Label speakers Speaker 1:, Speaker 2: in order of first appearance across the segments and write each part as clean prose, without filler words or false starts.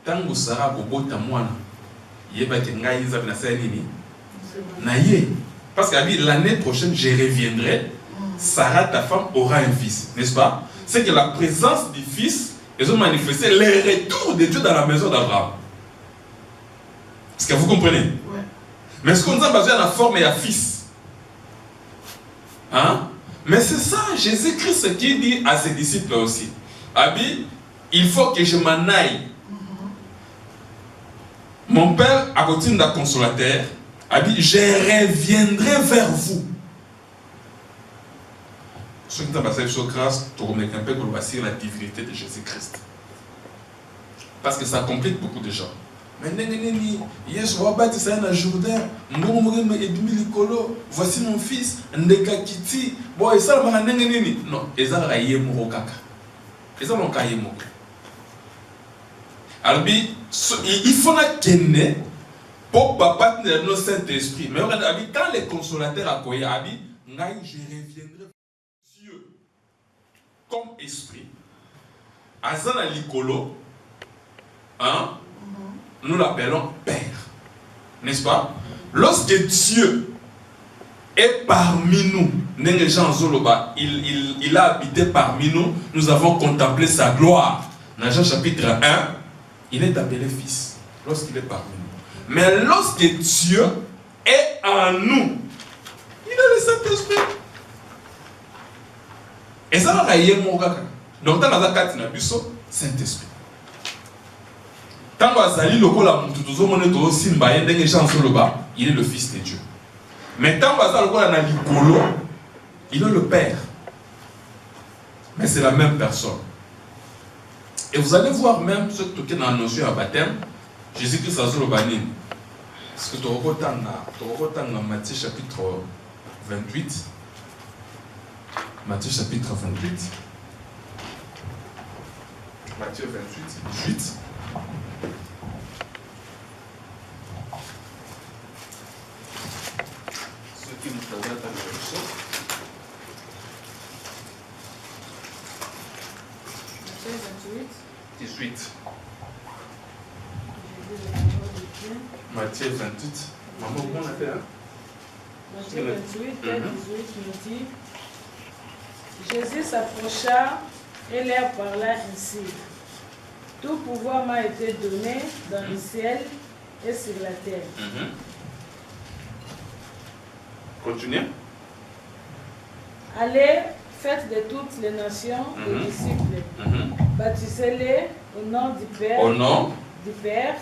Speaker 1: tango Sarah bobota mwana yeba ke ngai nzambe na sala nini na ye parce que l'année prochaine je reviendrai, Sarah ta femme aura un fils, n'est-ce pas? C'est que la présence du fils, ils ont manifesté le retour de Dieu dans la maison d'Abraham. Est-ce que vous comprenez? Ouais. Mais ce qu'on a besoin de la forme et la fils. Hein? Mais c'est ça, Jésus-Christ qui dit à ses disciples aussi. Abi, il faut que je m'en aille. Mon père a continué d'un consolateur. Abi, je reviendrai vers vous. Ce qui est passé sur grâce, tu remets un peu pour bâtir la divinité de Jésus-Christ. Parce que ça complique beaucoup de gens. Mais voici mon fils, Ndeka Kiti. Bon, et ça, non, et ça, alors, il faut que pour papa de notre Saint-Esprit. Mais quand les consolateurs accueillent, je reviendrai Dieu comme esprit. Azana Likolo, hein? Nous l'appelons Père. N'est-ce pas? Lorsque Dieu est parmi nous, il a habité parmi nous, nous avons contemplé sa gloire. Dans Jean chapitre 1, il est appelé Fils. Lorsqu'il est parmi nous. Mais lorsque Dieu est en nous, il a le Saint-Esprit. Et ça va y mon gars. Donc, dans la carte, il y a Saint-Esprit. Quand il est le Fils de Dieu. Mais quand il est le Père. Mais c'est la même personne. Et vous allez voir même ce qui est dans la notion à baptême, Jésus-Christ a dit le banin. Parce que tu regardes dans Matthieu chapitre 28. Matthieu chapitre 28. Matthieu 28, 18. Ceux qui nous présentent la révolution. Matthieu 18. Matthieu 28. Maman, comment on a fait, hein?
Speaker 2: Matthieu 28, 18 nous dit: Jésus s'approcha et leur parla ainsi: Tout pouvoir m'a été donné dans le ciel et sur la terre.
Speaker 1: Continuez.
Speaker 2: Allez, faites de toutes les nations des disciples. Baptisez-les au nom du Père, du Père,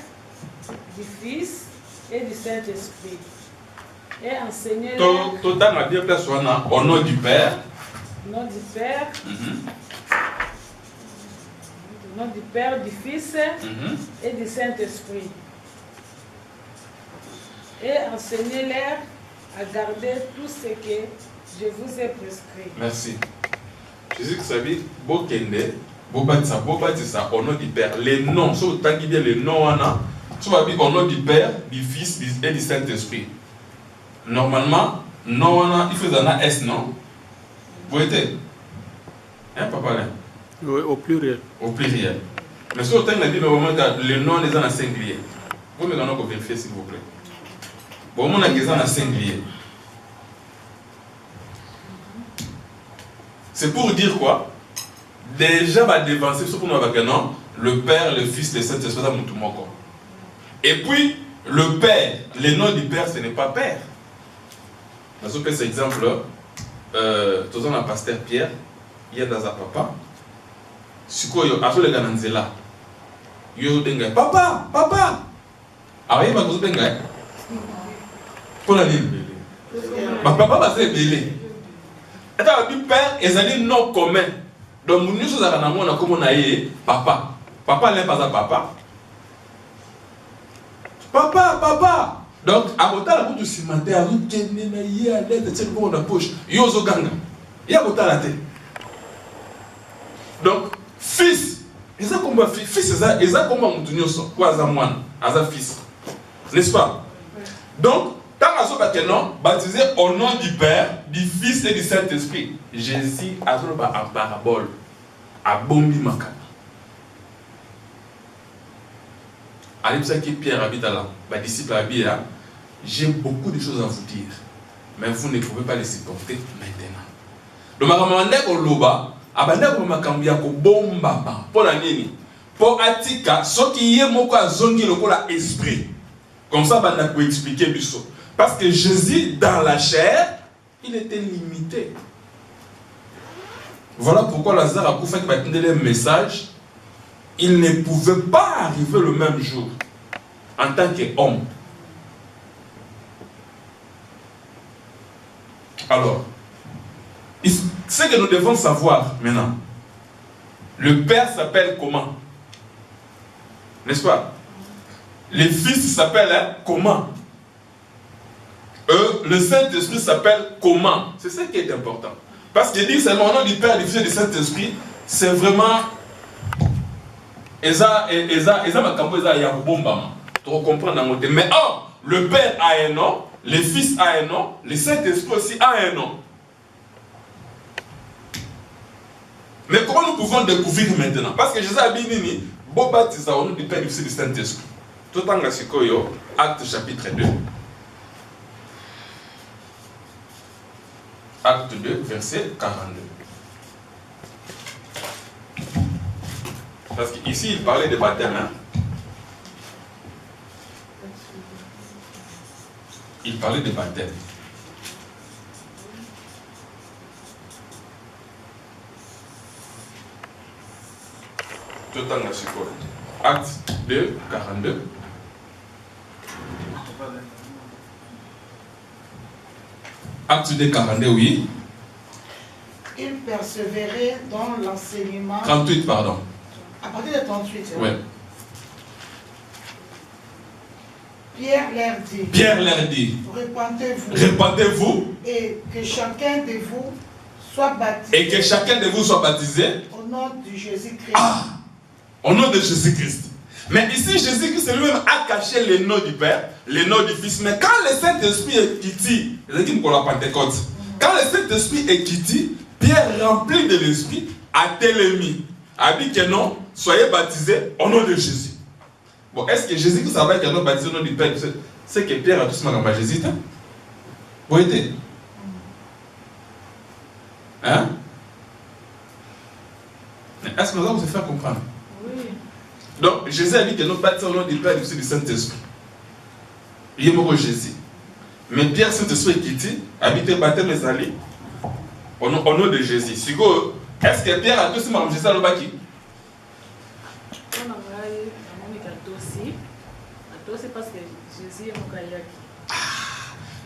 Speaker 2: du Fils et du Saint-Esprit. Et enseignez-les.
Speaker 1: Tout dans la Bible, au nom du Père.
Speaker 2: Au nom du Père. Au nom du Père, du Fils et du Saint-Esprit. Et enseignez-leur à garder tout ce que je vous ai prescrit.
Speaker 1: Merci. Jésus savait, Bokende, Bobatisa, au nom du Père. Les noms, si vous avez bien les noms, tu vas dire au nom du Père, du Fils et du Saint-Esprit. Normalement, non, il faut un S, non? Vous voyez? Hein, papa?
Speaker 3: Oui, au pluriel.
Speaker 1: Au pluriel. Mais si vous avez la Bible, les noms les en singulier. Vous me vérifier, s'il vous plaît. Bon, on a des en singulier. C'est pour dire quoi? Déjà, va dévancer, ce qu'on a non, le Père, le Fils, le Saint-Esprit, ça monte tout mon corps. Et puis, le Père, le nom du Père, ce n'est pas Père. Dans ce cet exemple, tout le pasteur Pierre, il y a dans un papa. Si quoi, il y a le gars dans là. Il y a un gars, papa, papa. Alors, il y a un gars. Pour la ligne. Papa va se belé. Et tu as père, et ça dit non commun. Donc, nous sommes à comme on a eu papa. Papa n'est pas un papa. Papa, papa. Donc, à côté de la bouche du cimetière, il y a l'aide de cette dans la poche. Il y a un ganga. Il y a la tête. Donc, fils. Et ça, comme fils, c'est ça. Et ça, comme on dit, quoi, à fils. N'est-ce pas? Donc, quand on a baptisé au nom du Père, du Fils et du Saint-Esprit, Jésus a dit en parabole, à Bombi Makana. allez ça qui Pierre habite là, bah disciple habite là, j'ai beaucoup de choses à vous dire, mais vous ne pouvez pas les supporter maintenant. Donc ma maman ko loba, abanda ko makambi ko bomba ba, pour la nini, pour atika, ce qui est moko azongi lokola esprit, comme ça banda ko expliquer biso, parce que Jésus dans la chair, il était limité. Voilà pourquoi Lazare a pu faire le message. Il ne pouvait pas arriver le même jour en tant qu'homme. Alors, ce que nous devons savoir maintenant, le Père s'appelle comment? N'est-ce pas? Les fils s'appellent comment? Le Saint-Esprit s'appelle comment? C'est ça qui est important. Parce qu'il dit seulement au nom du Père, du Fils et du Saint-Esprit, c'est vraiment Eza makambo eza ya bombama. Tu comprends dans mon thème. Mais le Père a un nom, le Fils a un nom, le Saint-Esprit aussi a un nom. Mais comment nous pouvons découvrir maintenant? Parce que Jésus a dit nini, bon baptise au nom du Père, du Fils et du Saint-Esprit. Tout en gasikoyo, Acte chapitre 2. Acte 2, verset 42. Parce qu'ici, il parlait de baptême. Hein? Il parlait de baptême. Tout en assurant. Acte 2, 42. Acte 2, 42, oui.
Speaker 4: Il persévérait dans l'enseignement.
Speaker 1: 38, pardon.
Speaker 4: À partir de 38,
Speaker 1: oui.
Speaker 4: Pierre leur dit.
Speaker 1: Répandez-vous. Répandez-vous.
Speaker 4: Et que chacun de vous soit baptisé.
Speaker 1: Et que chacun de vous soit baptisé.
Speaker 4: Au nom de Jésus-Christ.
Speaker 1: Ah, au nom de Jésus-Christ. Mais ici, Jésus-Christ lui-même a caché le nom du Père, le nom du Fils. Mais quand le Saint-Esprit est quitté, pour la Pentecôte, quand le Saint-Esprit est quitté, Pierre, rempli de l'Esprit, a télémis, a dit que non, soyez baptisés au nom de Jésus. Bon, est-ce que Jésus-Christ savait qu'il a baptisé au nom du Père? C'est que Pierre a tout ce moment Jésus. Vous voyez? Hein? Est-ce que nous allons se faire comprendre?
Speaker 2: Oui.
Speaker 1: Donc, Jésus a dit que nous baptisons au nom du Père et du Saint-Esprit. Il est mort Jésus. Mais Pierre, Saint-Esprit qui dit, habitez baptême les alliés au nom de Jésus. Est-ce que Pierre a tout ce moment Jésus à l'obaki?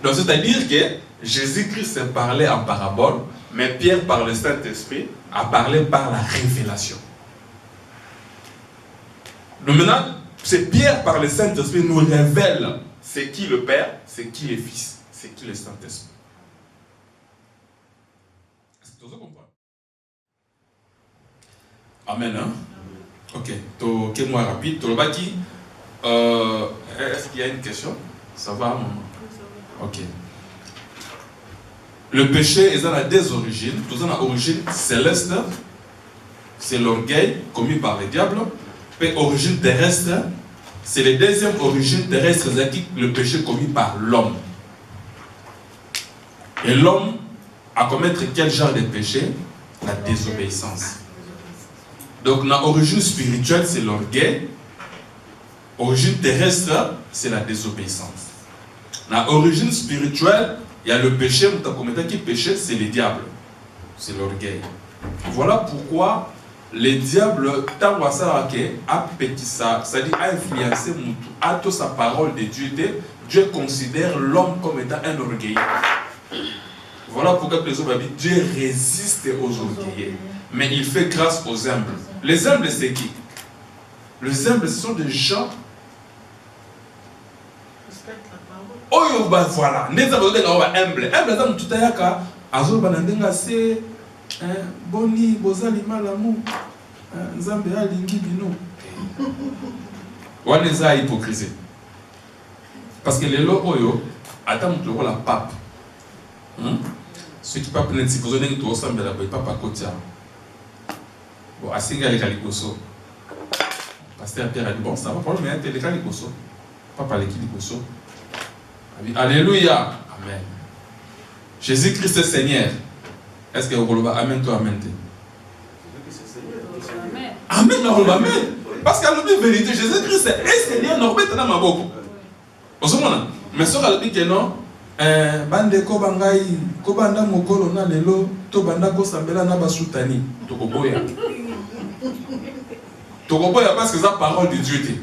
Speaker 1: Donc, c'est-à-dire que Jésus-Christ parlait en parabole, mais Pierre, par le Saint-Esprit, a parlé par la révélation. Donc maintenant, c'est Pierre, par le Saint-Esprit, nous révèle c'est qui le Père, c'est qui le Fils, c'est qui le Saint-Esprit. Est-ce que tu comprends? Amen, hein? Ok. Quel mois rapide? Est-ce qu'il y a une question? Ça va, maman? Ok. Le péché est à deux origines. Tout ça a origine céleste, c'est l'orgueil commis par le diable. Puis origine terrestre, c'est la deuxième origine terrestre, c'est le péché commis par l'homme. Et l'homme a commettre quel genre de péché? La désobéissance. Donc la origine spirituelle, c'est l'orgueil. Origine terrestre, c'est la désobéissance. La origine spirituelle, il y a le péché, qui péché, c'est le diable. C'est l'orgueil. Voilà pourquoi le diable, tant a petit ça, c'est-à-dire a influencé à toute sa parole de Dieu. Dieu considère l'homme comme étant un orgueilleux. Voilà pourquoi les hommes disent Dieu résiste aux orgueilleux, mais il fait grâce aux humbles. Les humbles, c'est qui? Les humbles, ce sont des gens. Oh, bah voilà. Nous avons des humbles. Humbles, tout à l'heure, Azul Banandenga, c'est Boni, Bozali, Malamu, Nzambe, Alingi, Bino. On est à hypocrisie. Parce que les lois, attends, tu vois la pape. Ceux qui parlent de si vous avez tout ensemble, la pape à côté. Bon, à Singa et Kalikoso. Pasteur Pierre a dit, bon, ça va, problème, mais il y a un pas parler qui dit alléluia. Amen. Jésus-Christ est Seigneur. Est-ce que vous avez amen, toi, amen? Amen, amen. Parce qu'il y a la vérité, Jésus-Christ est Seigneur, non, mais dans ma bouche. Mais ça, elle dit que non. Bande ko bangai ko banda mokolo na lelo to banda ko sambela na basutani tokoboya parce que c'est la parole de Dieu.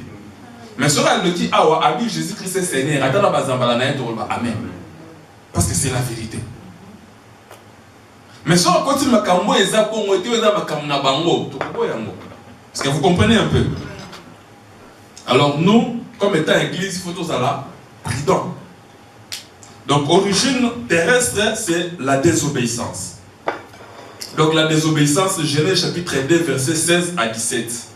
Speaker 1: Mais ce qu'elle dit awa abi Jésus-Christ est Seigneur atala bazambala na to amen parce que c'est la vérité. Mais ce qu'on continue makambo eza bongo ete eza makambo na bango tokoboya ngo parce que vous comprenez un peu. Alors nous comme étant église il faut tous aller prudent. Donc, origine terrestre, c'est la désobéissance. Donc, la désobéissance, Genèse chapitre 2, versets 16 à 17.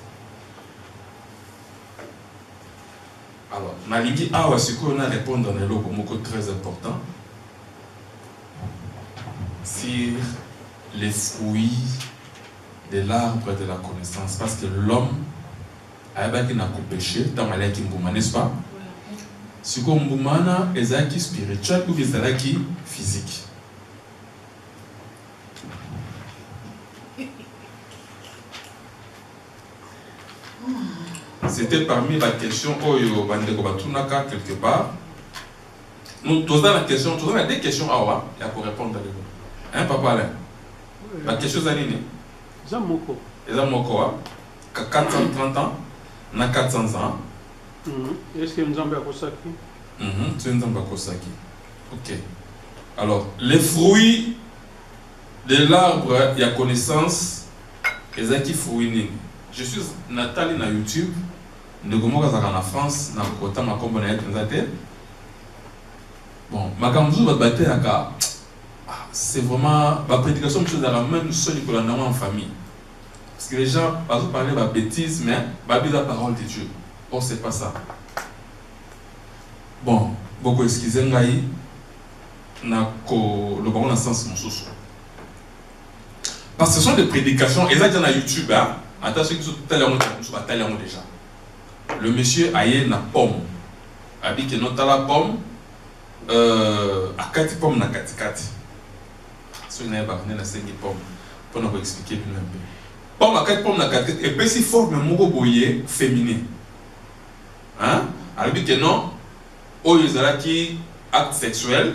Speaker 1: Alors, Nalingi Awa, ce qu'on a répondu dans le logo, très important. Sur les fruits de l'arbre de la connaissance. Parce que l'homme, a péché, tant qu'il a n'est-ce pas? Si vous avez ezaki spirituel ou ezaki physique. C'était parmi les questions Oyo Bandeko Batunaka quelque part. Nous tous dans la question, tous dans des questions awa, il y a pour répondre à hein papa Alain. La question zanini.
Speaker 3: Zamoko.
Speaker 1: Zamoko 430 ans, na 400 ans.
Speaker 3: Est-ce que nous avons Kosaki?
Speaker 1: Ok. Alors, les fruits de l'arbre, il y a connaissance, et ça qui fruits. Je suis Nathalie na YouTube, de comment ça en France, na kota ma combo na être bon, ma kamzu va battre à c'est vraiment ma prédication chose à la même seule que la en famille. Parce que les gens parlent de bêtises, mais babis la parole de Dieu. Oh, c'est pas ça. Bon, beaucoup excusez ngai na ko le bon sens mon sous. Parce que ce sont des prédications et ça dans YouTube hein. Attention que tout à l'heure déjà. Le monsieur aye na pomme. Abi que nota la pomme à 4 pommes na 4. Ce n'est pas na 5 pommes. Pour nous expliquer un peu. Pomme à 4 pommes na 4 et puis si forme mon boyer féminin. Hein? Alors dit que non, au qui acte sexuel,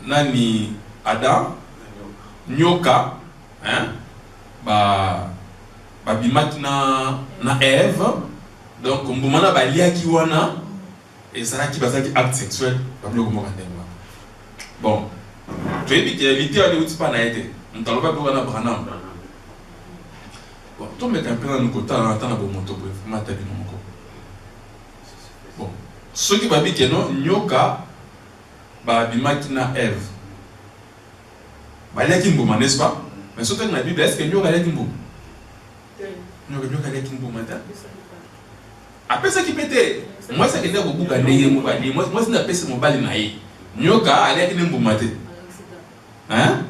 Speaker 1: nani Adam, nyoka, hein? Bimat na Ève, donc on boumana ba liaki wana et ça qui acte sexuel, bon, tu es dit que l'été a dit pas na été, on t'a pas pour na branam. Bon, tout me camper dans le côté en attendant pour monter pour mater du nom. Bon, ceux qui babi que non, nyoka, bimaki na Ève. Liaki mbouma, n'est-ce pas? Mais surtout dans la Bible, est-ce que nyoka liaki mbouma? Nyoka liaki mbouma, après ça qui pétait, moi ça qui était beaucoup gagné, moi c'est n'a pas mon bali naï. Nyoka liaki mbouma. Hein?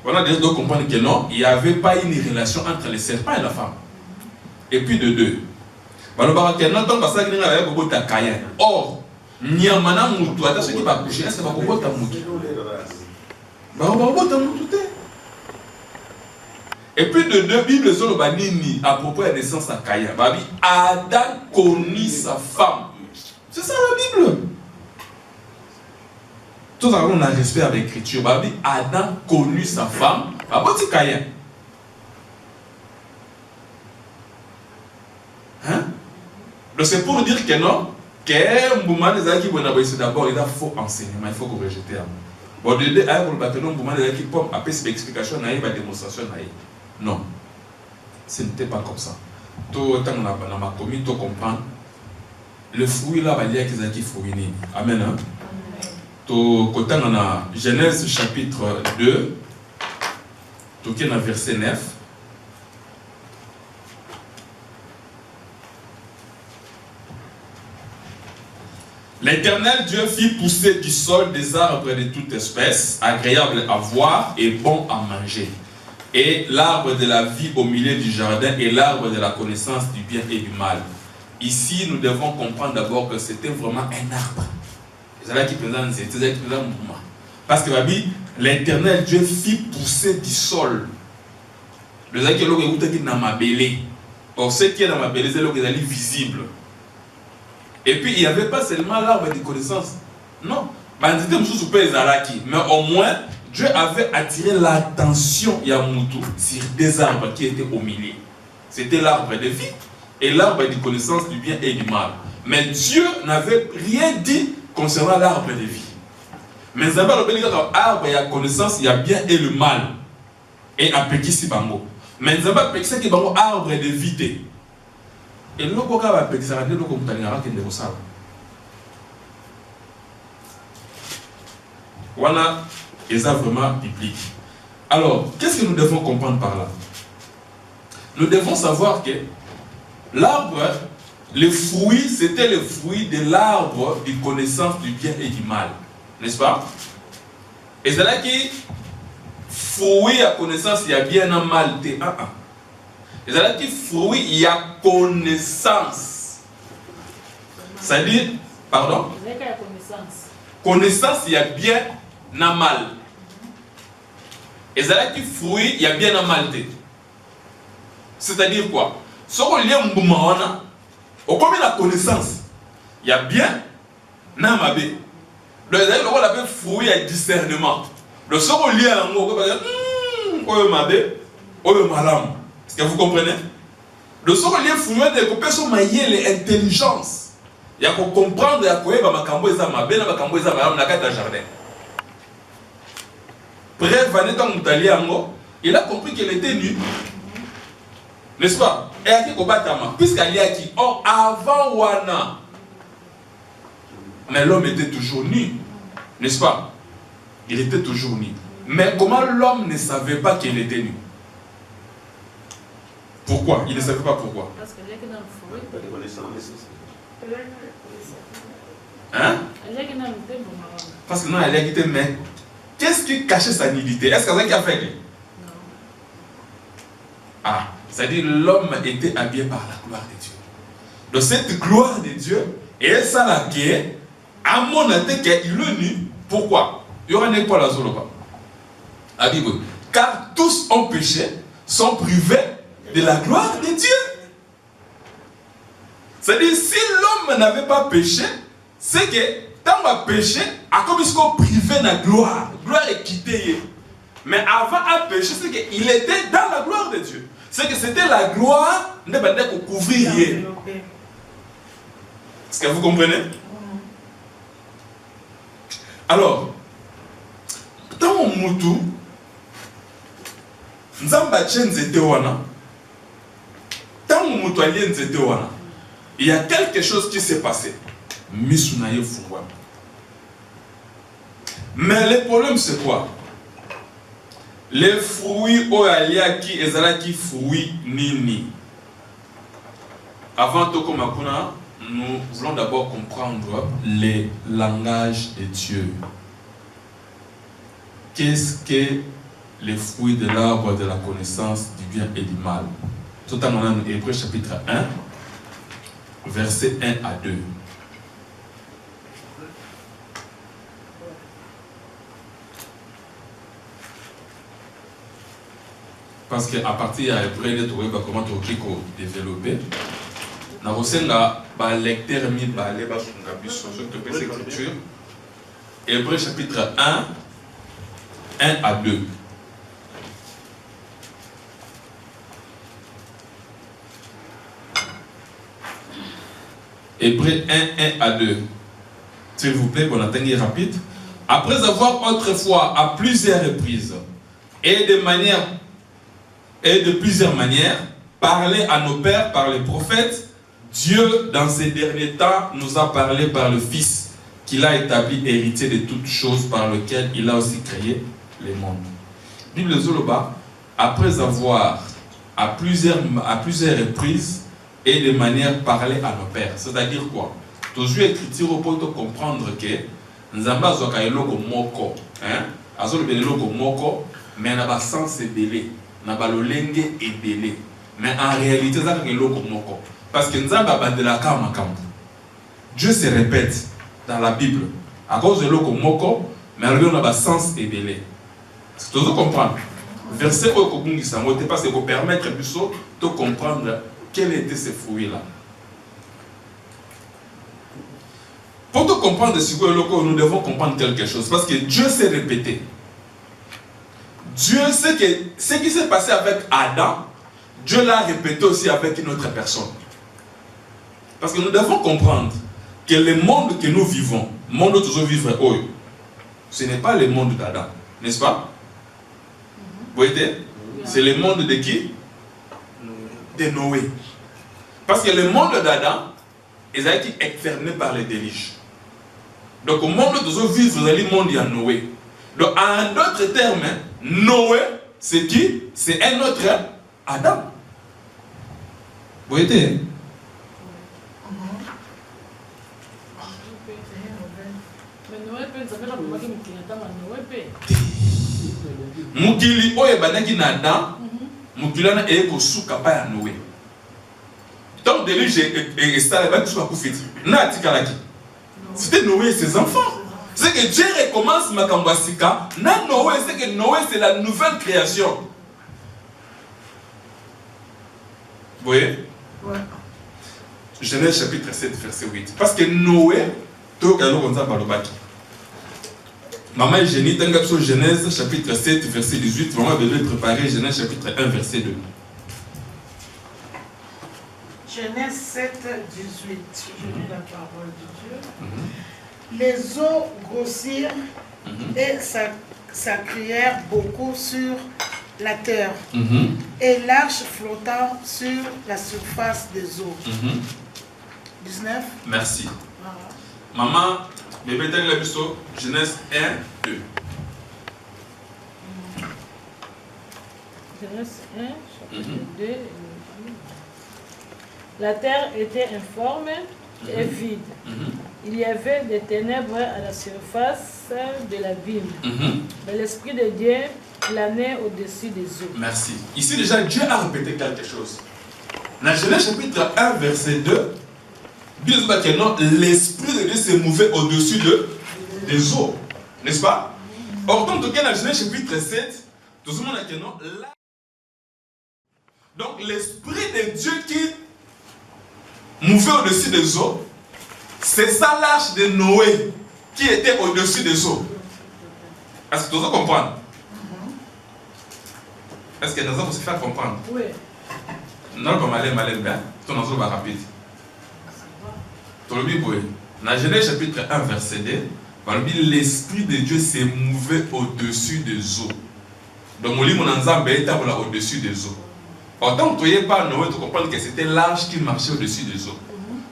Speaker 1: On a déjà de comprendre que non, il n'y avait pas une relation entre le serpent et la femme. Et puis de deux. Or, Nyamana Moutou, attention qui va coucher, est-ce que va couper ta moutou? Et puis de deux, Bible à propos de la naissance à Caïn. Adam connut sa femme. C'est ça la Bible. Tout à l'heure, on a respect avec l'écriture. Adam connut sa femme. C'est Caïn. Hein? Donc c'est pour dire que non, d'abord il faut enseignement, il faut corriger. Bon, de deux, après cette explication, démonstration. Non, ce n'était pas comme ça. Tout autant on a commis, tout comprendre. Le fruit là, il y a qui fruit. Amen. Hein? Tout côté on a Genèse chapitre 2, tout qui est dans verset 9. L'Éternel Dieu fit pousser du sol des arbres de toute espèce, agréables à voir et bons à manger. et l'arbre de la vie au milieu du jardin et l'arbre de la connaissance du bien et du mal. Ici, nous devons comprendre d'abord que c'était vraiment un arbre. C'est là qui présente un mouvement. Parce que l'Éternel Dieu fit pousser du sol. Le qui est dans ma bélé. Or, ce qui est dans ma bélé, c'est qui est visible. Et puis, il n'y avait pas seulement l'arbre de connaissance. Non. Mais au moins, Dieu avait attiré l'attention Yamutu sur des arbres qui étaient au milieu. C'était l'arbre de vie et l'arbre de connaissance du bien et du mal. Mais Dieu n'avait rien dit concernant l'arbre de vie. Mais l'arbre de connaissance, il y a bien et le mal. Et à Pekisi Bango. Mais Zamba Pekisi qui Bango arbre de vie. Et l'autre va Pekisi Bango le compagnon qui est de ça. Voilà, et ça vraiment biblique. Alors, qu'est-ce que nous devons comprendre par là? Nous devons savoir que l'arbre, les fruits, c'était le fruit de l'arbre de connaissance du bien et du mal. N'est-ce pas? Et c'est là qui, fruit à connaissance, il y a bien un mal. Et c'est là qui, fruit, il y a connaissance. C'est-à-dire, pardon? Connaissance, il y a bien un mal. Et c'est là qui, fruit, il y a bien un mal. C'est-à-dire quoi? Ce qu'on lit en Boumawana, au combien la connaissance, il y a bien un mal. Le qu'on appelle fruit à discernement. Le ce qu'on lit en Boumawana, est-ce que vous comprenez? Le ce qu'on lit en fruit de qu'on peut l'intelligence. Il y a qu'on comprendre il y a qu'on va makambo eza mabe na makambo eza mabe na kata jardin. Bref, Vanessa Moutali Ango, il a compris qu'elle était nue. N'est-ce pas? Et à qui Kobatama, puisqu'elle y a qui, or avant Wana, mais l'homme était toujours nu. N'est-ce pas? Il était toujours nu. Mais comment l'homme ne savait pas qu'il était nu? Pourquoi? Il ne savait pas pourquoi.
Speaker 2: Parce qu'il est dans le fruit.
Speaker 1: Hein? Parce que non, elle a quitté, mais qu'est-ce qui cachait sa nudité? Est-ce que c'est ça qui a fait? Non. Ah, c'est-à-dire l'homme était habillé par la gloire de Dieu. Donc cette gloire de Dieu, et ça l'a gué, à mon avis, qu'il est nu. Pourquoi? Il y aura un épaule à Zoloba. Car tous ont péché, sont privés de la gloire de Dieu. C'est-à-dire, si l'homme n'avait pas péché, c'est que tant qu'il a péché, à comme il s'est privé de la gloire. La gloire est quittée. Mais avant à péché, c'est qu'il était dans la gloire de Dieu. C'est que c'était la gloire de qu'on couvrir. Est-ce que vous comprenez? Alors, dans mon moutou, il y a quelque chose qui s'est passé. Mais le problème c'est quoi? Les fruits oyaliaki ezalaki fruits nini. Avant tout comme nous voulons d'abord comprendre les langages de Dieu. Qu'est-ce que les fruits de l'arbre de la connaissance du bien et du mal? Tout en allant dans Hébreux chapitre 1, versets 1 à 2. Parce qu'à partir de Hébreux, tu vois comment tu vas développer. Nous avons lecteur mis sur l'écriture. Hébreux chapitre 1, 1 à 2. Hébreux 1, 1 à 2. S'il vous plaît, pour l'atteindre rapide. Après avoir autrefois à plusieurs reprises et de plusieurs manières parlé à nos pères par les prophètes, Dieu dans ces derniers temps nous a parlé par le Fils qu'il a établi héritier de toutes choses, par lequel il a aussi créé les mondes. Bible Zoloba, après avoir à plusieurs reprises et de manière parlé à nos pères. C'est-à-dire quoi? Toujours écriture pour comprendre que Nzamba zoka eloko moko, azolo beloko moko, mais na ba sens belé. na balolenge ebele. Mais en réalité, ça c'est l'eau comme moko. Parce que Nzamba bandelaka makambo. Dieu se répète dans la Bible à cause de l'eau comme moko, mais on a un sens ebele. C'est tout comprendre. Verset au Kogungi Samote parce que pour permettre de comprendre quels étaient ces fruits-là. Pour tout comprendre ce que nous devons comprendre quelque chose. Parce que Dieu s'est répété. Dieu sait que ce qui s'est passé avec Adam, Dieu l'a répété aussi avec une autre personne. Parce que nous devons comprendre que le monde que nous vivons, le monde où nous vivons, ce n'est pas le monde d'Adam. N'est-ce pas? Vous voyez? C'est le monde de qui? De Noé. Parce que le monde d'Adam, ils ont été fermés par les déluges. Donc au monde où nous vivons, vous allez le monde de Noé. Donc en d'autres termes, Noé, c'est qui? C'est un autre Adam. Vous voyez? Mukili oye banaki na Adam, mukili na eko suka pa ya Noé. Donc déluge et ça va tout kufiti. Na tikalaki. C'était Noé et ses enfants. C'est que Dieu recommence Makambasika. Na Noé, c'est que Noé c'est la nouvelle création. Vous voyez?
Speaker 4: Ouais.
Speaker 1: Genèse chapitre 7 verset 8. Parce que Noé, tout galo comme ça par le baki. Maman et Génie, dans Genèse chapitre 7 verset 18, maman devait préparer Genèse chapitre 1 verset 2.
Speaker 4: Genèse 7, 18. Je lis la parole de Dieu. Les eaux grossirent et s'accroissèrent beaucoup sur la terre. Et l'arche flotta sur la surface des eaux. 19.
Speaker 1: Merci. Maman, bébé dans la biso, Genèse 1, 2.
Speaker 2: Genèse 1, chapitre 2. La terre était informe et vide. Il y avait des ténèbres à la surface de l'abîme. Mais l'Esprit de Dieu planait au-dessus des eaux.
Speaker 1: Merci. Ici déjà, Dieu a répété quelque chose. Dans Genèse chapitre 1, verset 2, Dieu dit que non, l'Esprit de Dieu s'est mouvé au-dessus des eaux. N'est-ce pas? Or, tant que dans Genèse chapitre 7, tout le monde a dit non. Donc, l'Esprit de Dieu qui mouvait au-dessus des eaux, c'est ça l'arche de Noé qui était au-dessus des eaux. Est-ce que tu dois comprendre? Est-ce que nous allons se faire comprendre?
Speaker 2: Oui.
Speaker 1: Non, comme aller bien, ton ensemble va rapide. Dans Genèse chapitre 1, verset 2, l'Esprit de Dieu s'est mouvé au-dessus des eaux. Donc, mon ensemble est au-dessus des eaux. Autant que tu n'es pas Noé, tu comprends que c'était l'arche qui marchait au-dessus des eaux.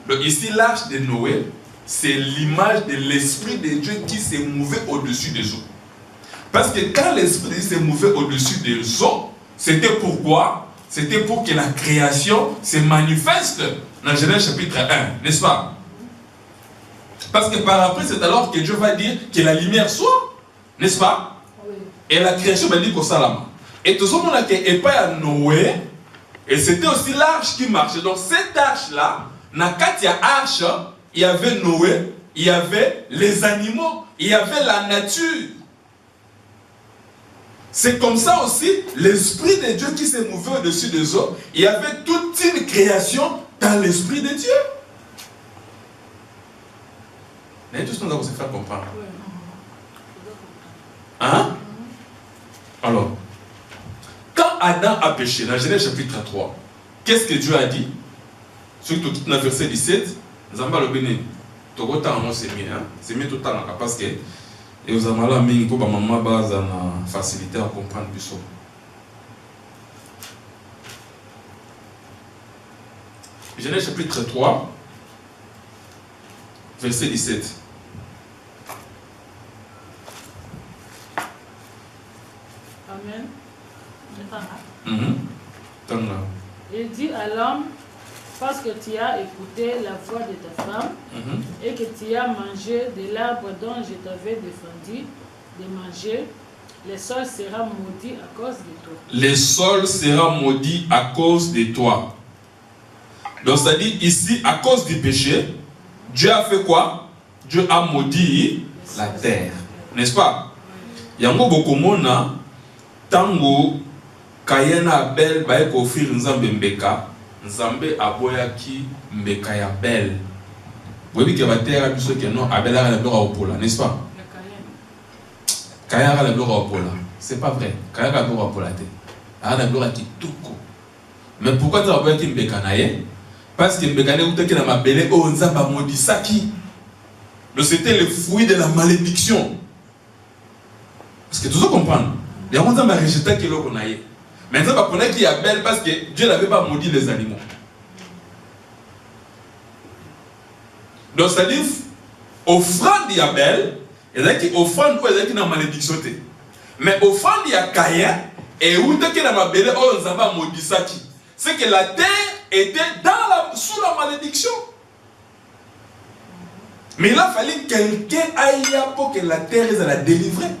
Speaker 1: Donc, ici, l'arche de Noé, c'est l'image de l'Esprit de Dieu qui s'est mouvé au-dessus des eaux. Parce que quand l'Esprit de Dieu s'est mouvé au-dessus des eaux, c'était pourquoi? C'était pour que la création se manifeste dans Genèse chapitre 1, n'est-ce pas? Parce que par après, c'est alors que Dieu va dire que la lumière soit, n'est-ce pas? Oui. Et la création va dire qu'au salama. Et tout ce monde qui est pas à Noé, et c'était aussi l'arche qui marchait. Donc cette arche-là, dans Katia arche, il y avait Noé, il y avait les animaux, il y avait la nature. C'est comme ça aussi, l'Esprit de Dieu qui s'est mouvé au-dessus des eaux, il y avait toute une création dans l'Esprit de Dieu. Mais tout ce qu'on doit se faire comprendre. Hein? Alors, quand Adam a péché, dans Genèse chapitre 3, qu'est-ce que Dieu a dit? Surtout dans le verset 17, Zamba le béni, tout le temps, c'est mieux. C'est mieux tout le temps, parce que et vous avez mal mis pour maman base en facilité à comprendre plus ça. Genèse chapitre 3, verset 17.
Speaker 2: Amen. Il dit à l'homme, parce que tu as écouté la voix de ta femme et que tu as mangé de l'arbre dont je t'avais défendu de manger, Le sol sera maudit à cause de toi.
Speaker 1: Le sol sera maudit à cause de toi. Donc ça dit ici, à cause du péché, Dieu a fait quoi? Dieu a maudit la terre. N'est-ce pas? Yango bokomona tango kayena Abel baye kofir nzambe mbeka, nzambe aboyaki mbeka ya Abel. Vous voyez que la terre a dit que non, Abel a la gloire au pola, n'est-ce pas? Kaya a la gloire au pola. C'est pas vrai. Kaya a la gloire au pola. A la gloire qui touko. Mais pourquoi tu as aboyaki mbeka naye? Parce que mbeka naye utaki na mabele o nzamba modisaki. Donc c'était le fruit de la malédiction. Parce que tout ça comprendre. Il y a un temps rejeté que l'on a. Maintenant, on connaît qu'il y a Abel parce que Dieu n'avait pas maudit les animaux. Donc, c'est-à-dire, offrande d'Abel, il y a qui offrande où il y a qui n'a malédiction. Mais offrande de Caïn, et où il y a qui n'a pas belé, oh, on va maudit ça. C'est que la terre était sous la malédiction. Mais il a fallu que quelqu'un aille pour que la terre la délivrer.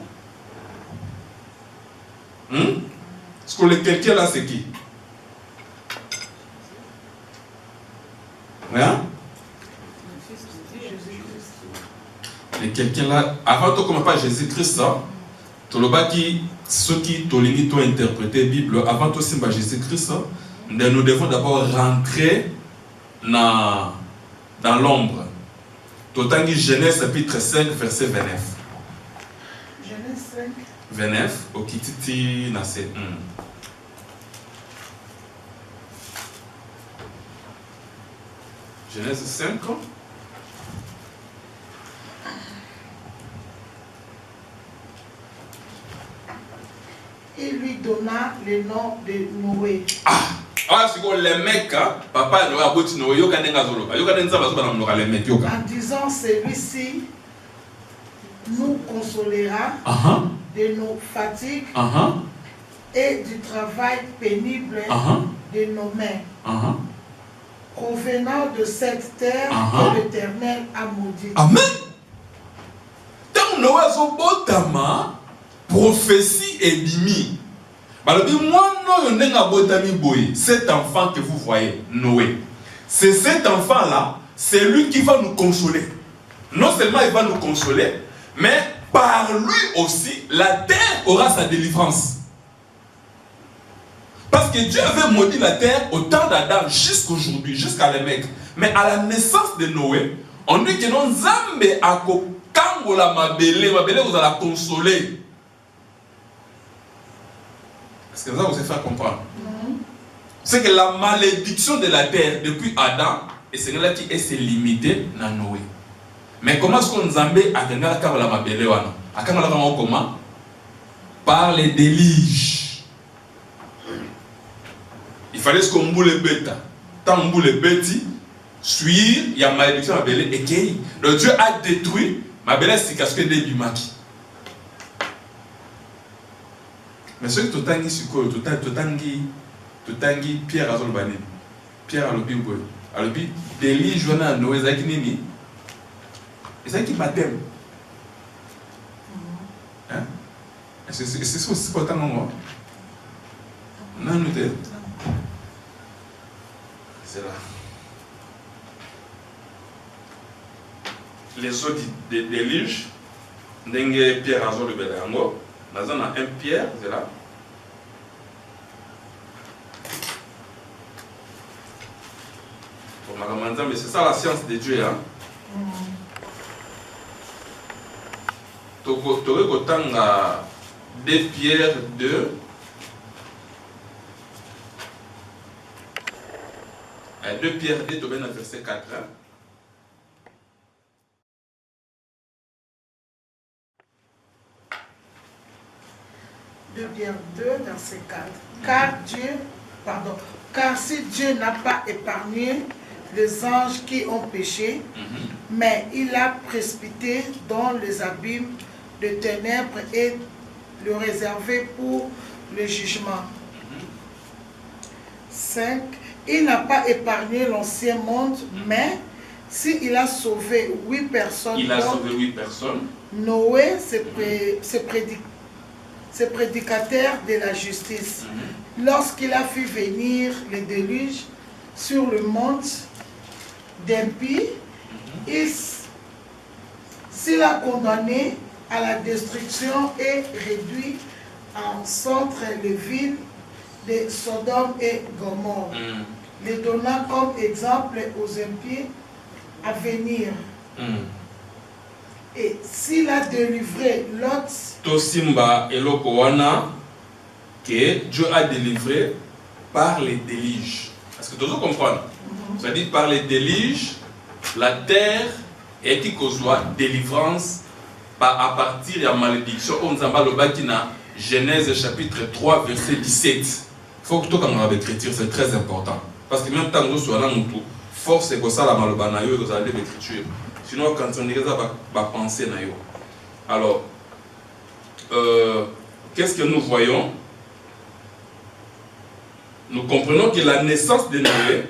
Speaker 1: Parce que le quelqu'un là, c'est qui? Hein? Le quelqu'un là, avant de commencer par Jésus-Christ, tout le qui ceux qui t'ont interprété la Bible, avant de simba Jésus-Christ, nous devons d'abord rentrer dans l'ombre. Totangi Genèse chapitre 5, verset 29.
Speaker 4: Genèse 5.
Speaker 1: 29, au kititi nase. Genèse 5.
Speaker 4: Il lui donna le nom de Noé.
Speaker 1: Ah, c'est quoi les mecs, papa Noé a bouti Noé, yo kanenga zolo. Yo kanenga zolo ba na les mecs yo ka.
Speaker 4: En disant celui-ci nous consolera de nos fatigues et du travail pénible de nos mains. Provenant de cette terre que l'Éternel a maudit.
Speaker 1: Amen. Tant Noé a son botama, prophétie et dimi. Cet enfant que vous voyez, Noé, c'est cet enfant-là, c'est lui qui va nous consoler. Non seulement il va nous consoler, mais par lui aussi, la terre aura sa délivrance. Parce que Dieu avait maudit la terre au temps d'Adam jusqu'aujourd'hui, jusqu'à les mecs. Mais à la naissance de Noé, on dit que non Zambé a kangola mabele vous allez consoler. Est-ce que ça vous a fait comprendre? C'est que la malédiction de la terre depuis Adam, et c'est là qui est limité dans Noé. Mais comment est-ce qu'on Zambé a gagné la kangola mabele wana? A kangola comment? Par les déluges. Il fallait ce qu'on boule bête. Tant on boule bête, suivre, il y a malédiction à Belé et qui. Donc Dieu a détruit ma belle c'est qu'à ce que des maki. Mais ce que tu tangi sur quoi, tu tangi Pierre à Zolbani, Pierre à l'obi boy, à l'obi délit journal à Noé zaki nini. Et ça qui baptême. Hein? C'est ça aussi pour tant non. Non nous t'es. C'est là. Les eaux des déluges, n'engue Pierre Azor de Belango, dans un pierre, c'est là. Mais c'est ça la science de Dieu. Hein? Tu as 2 Pierre 2. 2 Pierre 2, tu as verset 4. Hein?
Speaker 4: Pierre 2, verset 4. Car si Dieu n'a pas épargné les anges qui ont péché, mais il a précipité dans les abîmes de ténèbres et le réservé pour le jugement. 5. Il n'a pas épargné l'ancien monde, mais s'il a sauvé 8 personnes,
Speaker 1: il a sauvé 8 personnes.
Speaker 4: Noé, c'est prédicateur de la justice. Lorsqu'il a fait venir le déluge sur le monde d'impies, s'il a condamné à la destruction et réduit en centre les villes de Sodome et Gomorrhe, les donnant comme exemple aux impies à venir. Et s'il a délivré Lot,
Speaker 1: Tosimba eloko wana que Dieu a délivré par les déluges. Est-ce que tu veux comprendre? C'est-à-dire par les déluges, la terre est qui soit délivrance à partir de la malédiction. On s'en va le bâtiment. Genèse chapitre 3 verset 17. Il faut que tu aies avec l'écriture, c'est très important. Parce que même tant que nous sommes là, force c'est que ça la malobanayo et que ça allait l'écriture. Sinon quand on dirait ça va penser nayo. Alors qu'est-ce que nous voyons? Nous comprenons que la naissance de Noé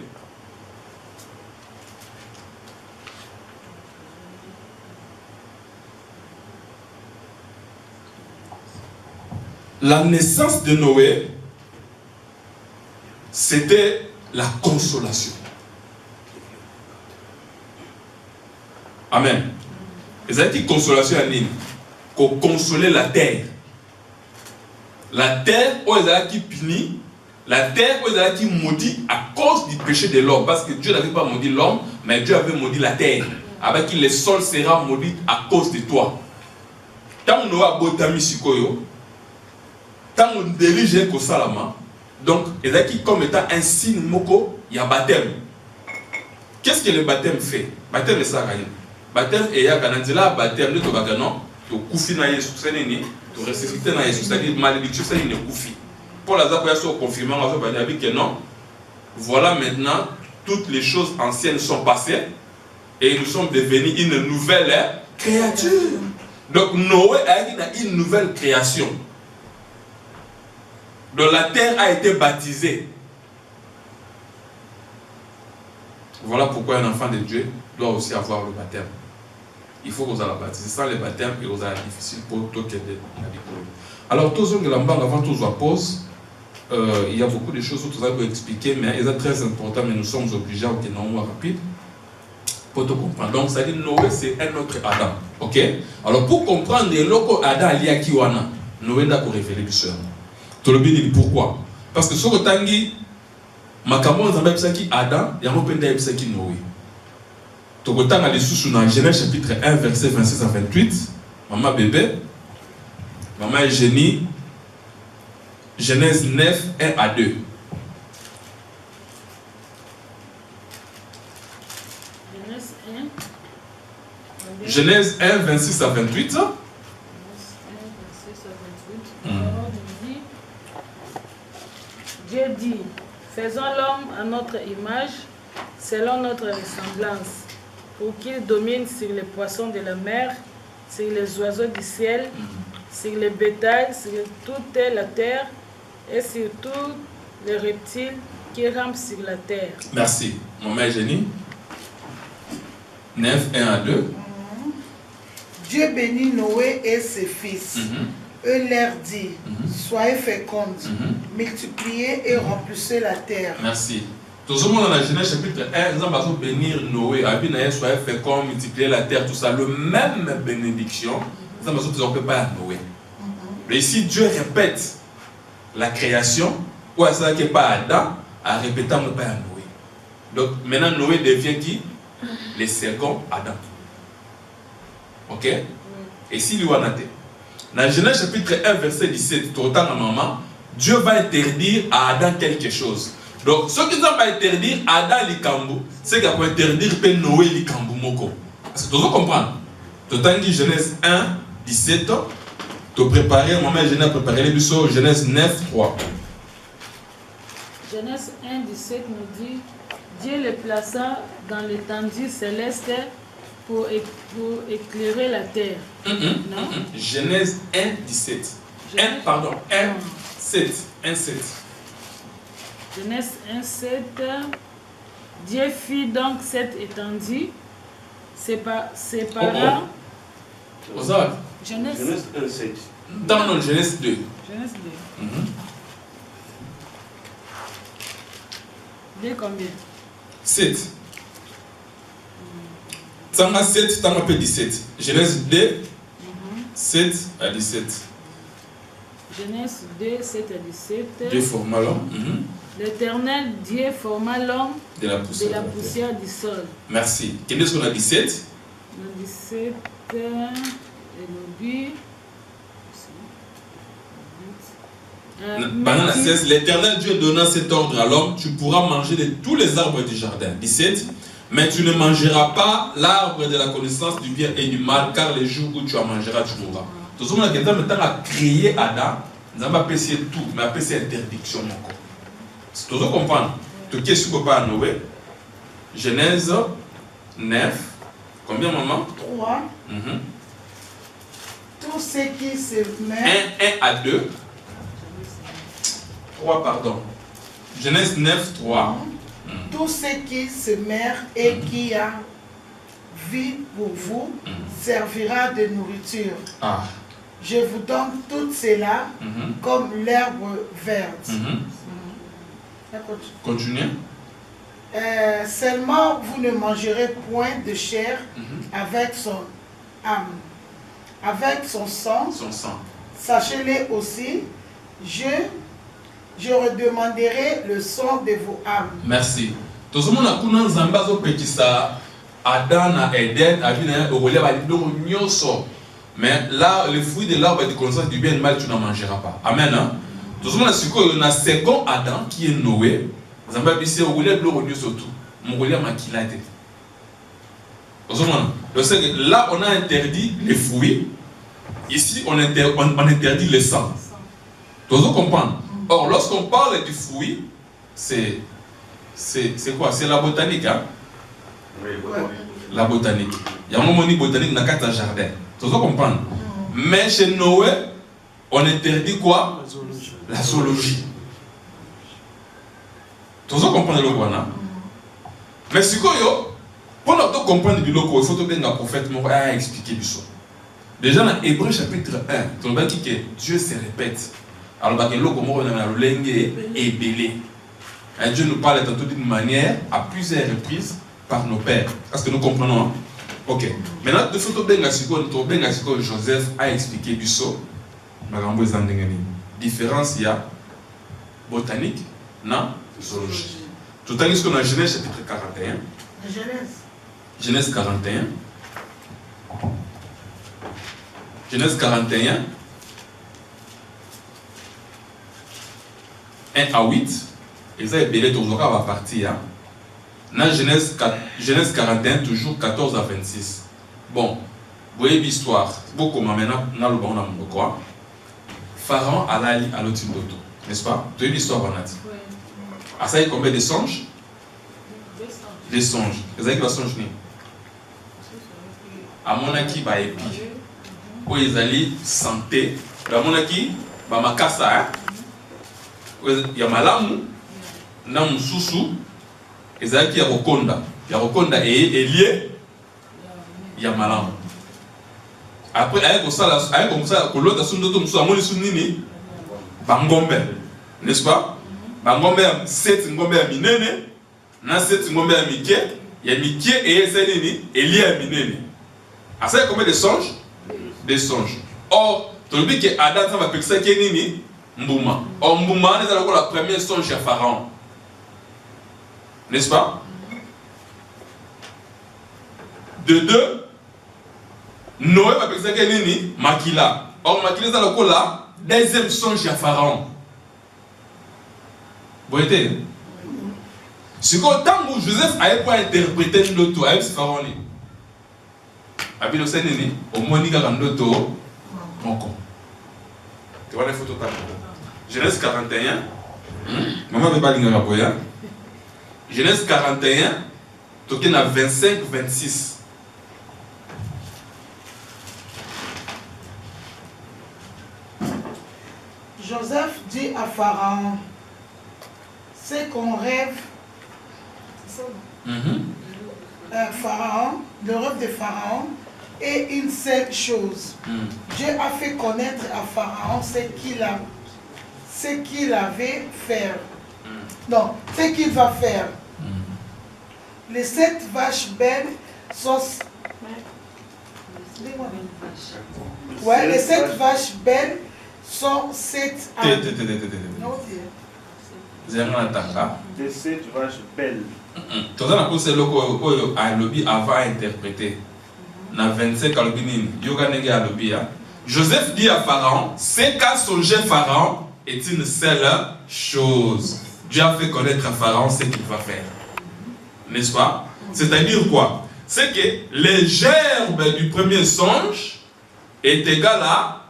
Speaker 1: c'était la consolation. Amen. Et ça dit consolation à Nîmes. Qu'on consolait la terre. La terre où elle a qui punit, la terre où elle a qui maudit à cause du péché de l'homme. Parce que Dieu n'avait pas maudit l'homme, mais Dieu avait maudit la terre. Avec qui le sol sera maudit à cause de toi. Tant on aura botami sikoyo, tant on dirige au salama, donc il a qui comme étant un signe moko, il y a baptême. Qu'est-ce que le baptême fait? Baptême est ça, baptême et il y a kanandila baptême de tobakanon, to koufi na Yesu, to ressusciter na Yesu, c'est-à-dire malédiction, c'est une koufi. Pour la zapoya soit confirmé, on va dire que non. Voilà maintenant, toutes les choses anciennes sont passées et nous sommes devenus une nouvelle créature. Donc Noé a une nouvelle création. Donc la terre a été baptisée. Voilà pourquoi un enfant de Dieu doit aussi avoir le baptême. Il faut qu'on ait la baptisé. Sans le baptême, il va être difficile pour tout que alors, tous les gens avant tous la pause, il y a beaucoup de choses que vous avez expliquer, mais c'est très important, mais nous sommes obligés à être rapide pour tout comprendre. Donc, ça dit Noé, c'est un autre Adam. Ok? Alors, pour comprendre le loco Adam lié à Kiwana, Noé n'a pas révélé le seul. Tu le dis pourquoi? Parce que ce que tu as dit, Makamon Zambé Psaki Adam, il y a un peu de Psaki Noé. Tu as dit sous Genèse chapitre 1, verset 26 à 28, maman bébé, maman Eugénie, Genèse 9, 1 à 2. Genèse 1, 26 à 28.
Speaker 2: Genèse 1, 26 à 28. Dieu dit, faisons l'homme à notre image, selon notre ressemblance, pour qu'il domine sur les poissons de la mer, sur les oiseaux du ciel, sur les bétails, sur toute la terre et sur tous les reptiles qui rampent sur la terre.
Speaker 1: Merci. Maman Eugénie. 9, 1 à 2.
Speaker 4: Dieu bénit Noé et ses fils. Eux leur dit, soyez fécondes, multipliez et remplissez la terre.
Speaker 1: Merci. Tout le monde dans la Genèse chapitre 1, nous allons bénir Noé, Abinaï, soyez féconds, multipliez la terre, tout ça. Le même bénédiction, nous allons dire que pas à Noé. Mais ici, Dieu répète la création, ou à ça qui n'est pas Adam, en répétant le pas à Noé. Donc maintenant, Noé devient qui? Le second Adam. Ok? Et si lui en a été. Dans Genèse chapitre 1, verset 17, tout autant à maman, Dieu va interdire à Adam quelque chose. Donc, ce qui ne va pas interdire Adam Likambu, c'est qu'il va interdire Noé Likambu Moko. Est-ce que tu veux comprendre? Tu as dit Genèse 1, 17, tu prépares, maman Genèse préparé les bisous, Genèse 9, 3.
Speaker 2: Genèse 1, 17 nous dit, Dieu les plaça dans l'étendue céleste pour éclairer la terre. Non?
Speaker 1: Genèse 1, 17. 1, 7. 1, 7.
Speaker 2: Genèse 1, 7. Dieu fit donc cette étendue séparant.
Speaker 1: Genèse
Speaker 5: 1, 7.
Speaker 1: Non, Genèse 2.
Speaker 2: Genèse 2. D combien?
Speaker 1: 7. Tanga 7, Tanga peut 17. Genèse 2, 7 à 17.
Speaker 2: Genèse 2, 7 à 17.
Speaker 1: Dieu forma l'homme.
Speaker 2: L'Éternel Dieu forma l'homme
Speaker 1: De la
Speaker 2: poussière du sol.
Speaker 1: Merci. Qu'est-ce qu'on a 17?
Speaker 2: Le 17, et le but.
Speaker 1: Pendant la 16, l'Éternel Dieu donna cet ordre à l'homme: tu pourras manger de tous les arbres du jardin. 17. Mais tu ne mangeras pas l'arbre de la connaissance du bien et du mal, car les jours où tu en mangeras, tu mourras. Tout ce monde a créé Adam, nous avons apprécié tout, mais apprécié interdiction encore. Si tu comprends, tu qu'est-ce que pas Noé? Genèse 9, combien maman?
Speaker 4: 3. Tout ce qui se met.
Speaker 1: 1 à 2. 3, pardon. Genèse 9, 3.
Speaker 4: Tout ce qui se meurt et qui a vie pour vous servira de nourriture. Je vous donne tout cela comme l'herbe verte.
Speaker 1: Continuez.
Speaker 4: Seulement vous ne mangerez point de chair avec son âme, avec son sang. Sachez-le aussi, je redemanderai le sang de vos âmes.
Speaker 1: Merci. Tout le monde a connu Zambazo Petissa, Adam a Eden, a vu un relais à l'idon. Mais là, le fruit de l'arbre de connaissance du bien et du mal, tu n'en mangeras pas. Amen. Tout le monde a su qu'il y a un second Adam qui est Noé. Zamba Bissé, au relais de l'eau surtout. Mon relais m'a qu'il a été. Là, on a interdit les fruits. Ici, on interdit le sang. Tout le monde comprend. Or, lorsqu'on parle du fruit, c'est quoi? C'est la botanique, hein?
Speaker 5: Oui,
Speaker 1: La botanique. Il y a un moment botanique dans le jardin. Tu dois comprendre. Mais chez Noé, on interdit quoi? La zoologie. Tu dois comprendre le Rwanda. Mais si pour comprendre le loco, il faut que le prophète m'a expliqué ça. Déjà dans Hébreu chapitre 1, tu vois que Dieu se répète. Alors, Dieu nous parle tantôt d'une manière, à plusieurs reprises, par nos pères. Est-ce que nous comprenons? Hein? Ok. Maintenant, de photo Joseph a expliqué du saut. Différence, il y a botanique, non? Zoologie. Tout à l'heure, ce qu'on a Genèse chapitre 41. Genèse 41. Genèse 41. 1 à 8, et ça est belé, toujours va partir. Dans Genèse 41, toujours 14 à 26. Bon, vous voyez l'histoire. Beaucoup maintenant, on a quoi? Pharaon a l'ali à l'autre d'auto, n'est-ce pas? Tu as l'histoire, on a dit. Ah, ça y est, combien de songes? Des songes. Vous avez qui va songer? À mon acquis, bah, épi. Où ils allaient santé. À mon acquis, bah, ma cassa, hein? Il y a malamu, na mususu, ezaki ya rokonda. Ya rokonda est lié, il y a malamu. Après, avec comme ça, que l'autre a son d'auto musu, amoni sunini, bangombe, n'est-ce pas? Bangombe, 7 ngombe ya minene, na 7 ngombe ya mike, ya mike et senini, et lié à minene. À ça, il y a combien de songes? Des songes. Or, tu le dis que Adam, ça va faire ça qui est nini? Mbouma. Or, Mbouma, c'est la première songe à Pharaon. N'est-ce pas? De deux, Noé va penser qu'il est né, Makila. Or, Makila, c'est la deuxième songe à Pharaon. Vous voyez? C'est qu'au temps où Joseph avait pas interprété l'auto, avec ce Pharaon. Abilo Sénéni, au Monica Randoto, mon con. Tu vois les photos par Genèse 41. Maman ne veut pas lire la boya. Genèse 41. Tu as 25-26.
Speaker 4: Joseph dit à Pharaon, c'est qu'on rêve. Pharaon, le rêve de Pharaon est une seule chose. Dieu a fait connaître à Pharaon ce qu'il a ce qu'il avait faire. Non, ce qu'il va faire. Les 7 vaches belles sont... Ouais, les 7 vaches belles sont 7 ânes.
Speaker 5: Les 7 vaches belles.
Speaker 1: Tout ça, c'est le coup avant à interpréter. Dans 25 albinines, Joseph dit à Pharaon, c'est qu'a songé Pharaon est une seule chose. Dieu a fait connaître à Pharaon ce qu'il va faire. N'est-ce pas? C'est-à-dire quoi? C'est que les gerbes du premier songe est égal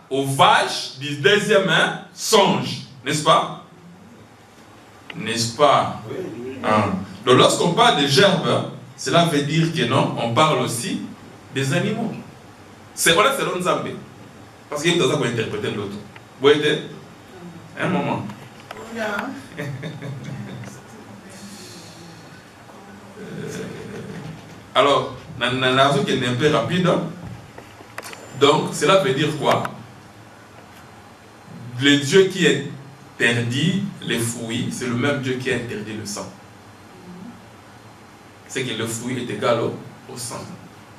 Speaker 1: aux vaches du deuxième songe. N'est-ce pas? N'est-ce pas? Hein? Donc lorsqu'on parle de gerbes, cela veut dire que non, on parle aussi des animaux. C'est voilà, c'est l'on Zambé. Parce qu'il y a une chose à interpréter l'autre. Vous voyez? Un moment. Alors, la raison qui est un peu rapide. Donc, cela veut dire quoi? Le Dieu qui interdit les fruits, c'est le même Dieu qui interdit le sang. C'est que le fruit est égal au sang.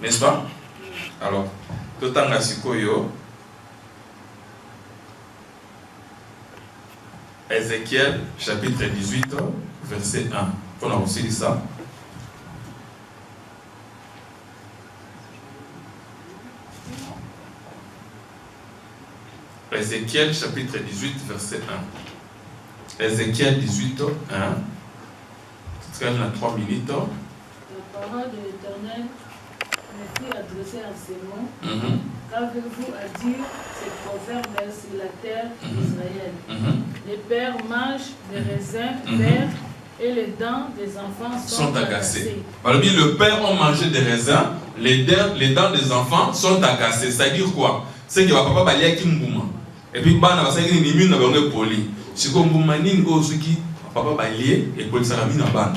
Speaker 1: N'est-ce pas? Alors, tout en asikoyo, Ézéchiel chapitre 18, verset 1. On a aussi dit ça. Ézéchiel chapitre 18, verset 1. Ézéchiel 18, 1. C'est quand même 3 minutes.
Speaker 2: La parole de l'Éternel me fut adressée en ces mots. Qu'avez-vous à dire ces proverbes sur la terre d'Israël? Les pères mangent des raisins verts et les dents des enfants sont agacées.
Speaker 1: Alors, le père a mangé des raisins, les dents des enfants sont agacées. C'est-à-dire quoi? C'est que papa va aller à Mbouma. Et puis, bana va s'agir ni mine na poli. Si comme Mbouma ni osuki, papa va aller et poli ça mine na bana.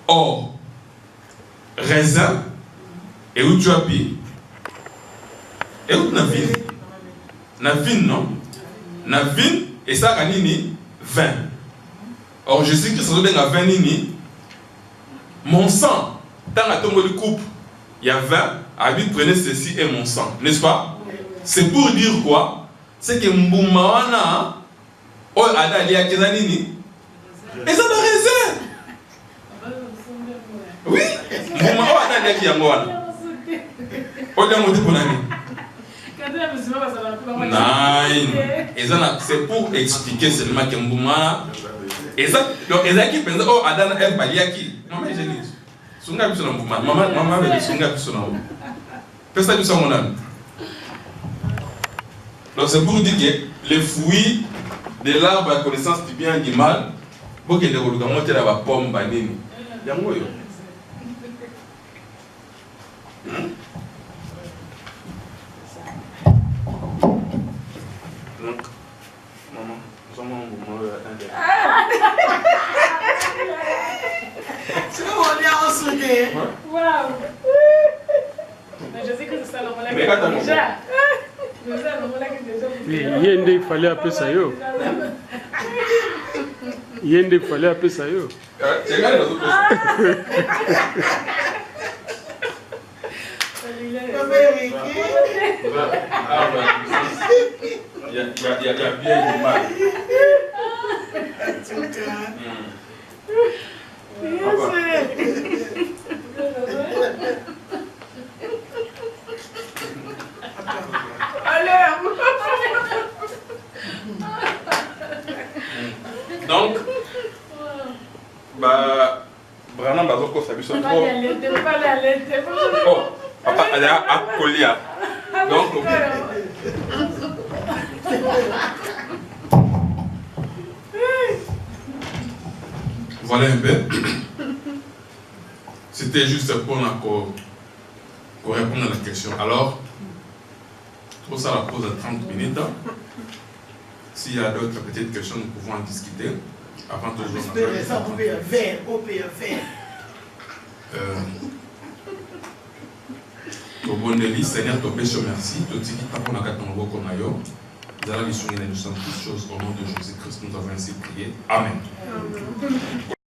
Speaker 1: Or, raisin et où tu as pi? Et où na vin? Na vin non? Na vin et ça kanini vin. Or, je sais que ça doit être un vin nini. Mon sang, dans la tombe de coupe, il y a 20, Abid prenez ceci et mon sang, n'est-ce pas? C'est pour dire quoi? C'est que Mboumawana, oh, Ada Lia Kezanini, et ça le raisin. Oui, Mboumawana, Ada Lia Kiyangoana. Oh, il y a monté pour l'année. Non, c'est pour expliquer seulement que Mboumawana. Et ça, donc, et ça qui pense, oh, Adana F. Baliaki. Maman, j'ai dit, Sunga Bissona Mboumawana. Maman, elle dit Sunga Bissona. Fais ça, Bissona mon âme. Donc, c'est pour dire que les fruits de l'arbre à la connaissance du bien et du mal, pour que les gens montent dans la pomme banine. Yango yo. Donc, maman, nous sommes
Speaker 4: C'est comme on est en soudé.
Speaker 2: Waouh! Mais je sais que c'est ça le moment-là que déjà. C'est ça le moment-là que déjà.
Speaker 3: Yende il fallait appeler ça yo. Yende il fallait appeler ça yo.
Speaker 1: C'est là les autres personnes. Il y a bien du mal. Donc, Branham Bazoko s'habille trop. Oh, papa, elle a accolé. Donc, voilà un peu. C'était juste pour répondre à la question. Alors, pour ça, la pause à 30 minutes. S'il y a d'autres petites questions, nous pouvons en discuter. Avant de jouer. Au bon délit, Seigneur, ton péché, merci. Tout ce qui t'a qu'on a gâté en haut qu'on a eu. Nous sommes toutes choses au nom de Jésus-Christ. Nous avons ainsi prié. Amen.